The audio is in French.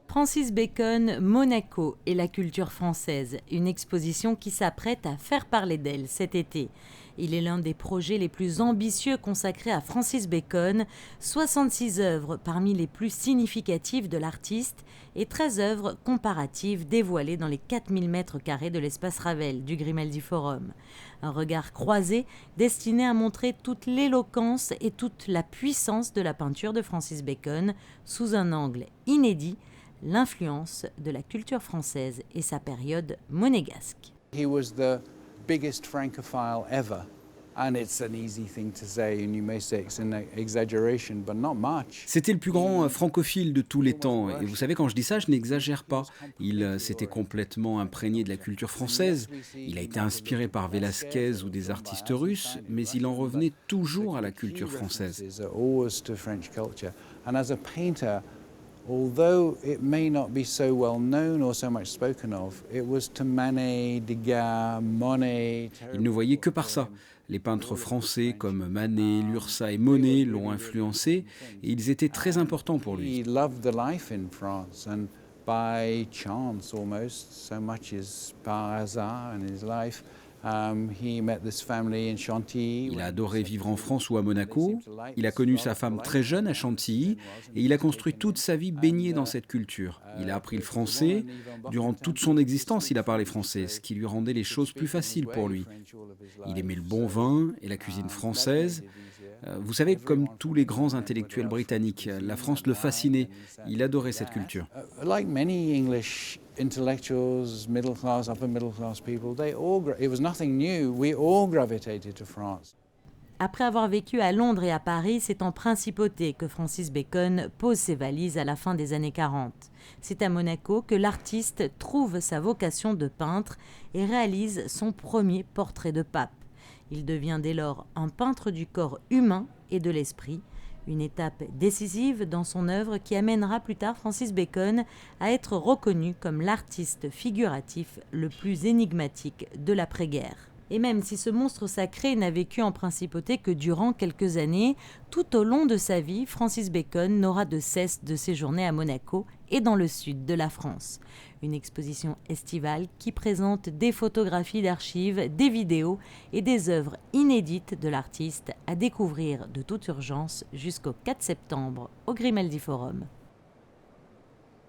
Francis Bacon, Monaco et la culture française, une exposition qui s'apprête à faire parler d'elle cet été. Il est l'un des projets les plus ambitieux consacrés à Francis Bacon, 66 œuvres parmi les plus significatives de l'artiste et 13 œuvres comparatives dévoilées dans les 4000 mètres carrés de l'espace Ravel du Grimaldi Forum. Un regard croisé destiné à montrer toute l'éloquence et toute la puissance de la peinture de Francis Bacon sous un angle inédit, l'influence de la culture française et sa période monégasque. He was the biggest Francophile ever. And it's an easy thing to say, and you may say it's an exaggeration, but not much. C'était le plus grand francophile de tous les temps. Et vous savez, quand je dis ça, je n'exagère pas. Il s'était complètement imprégné de la culture française. Il a été inspiré par Velázquez ou des artistes russes, mais il en revenait toujours à la culture française. Although it may not be so well known or so much spoken of, it was to Manet, Degas, Monet. Il ne voyait que par ça. Les peintres français comme Manet, Lursa et Monet l'ont influencé et ils étaient très importants pour lui. He loved the life in France and by chance almost, so much is par hasard in his life. He met this family in Chantilly. Il a adoré vivre en France ou à Monaco. Il a connu sa femme très jeune à Chantilly et il a construit toute sa vie baigné dans cette culture. Il a appris le français. Durant toute son existence, il a parlé français, ce qui lui rendait les choses plus faciles pour lui. Il aimait le bon vin et la cuisine française. Vous savez, comme tous les grands intellectuels britanniques, la France le fascinait. Il adorait cette culture. Like many English intellectuals, middle class, upper middle class people, it was nothing new. We all gravitated to France. Après avoir vécu à Londres et à Paris, c'est en principauté que Francis Bacon pose ses valises à la fin des années 40. C'est à Monaco que l'artiste trouve sa vocation de peintre et réalise son premier portrait de pape. Il devient dès lors un peintre du corps humain et de l'esprit, une étape décisive dans son œuvre qui amènera plus tard Francis Bacon à être reconnu comme l'artiste figuratif le plus énigmatique de l'après-guerre. Et même si ce monstre sacré n'a vécu en principauté que durant quelques années, tout au long de sa vie, Francis Bacon n'aura de cesse de séjourner à Monaco et dans le sud de la France. Une exposition estivale qui présente des photographies d'archives, des vidéos et des œuvres inédites de l'artiste à découvrir de toute urgence jusqu'au 4 septembre au Grimaldi Forum.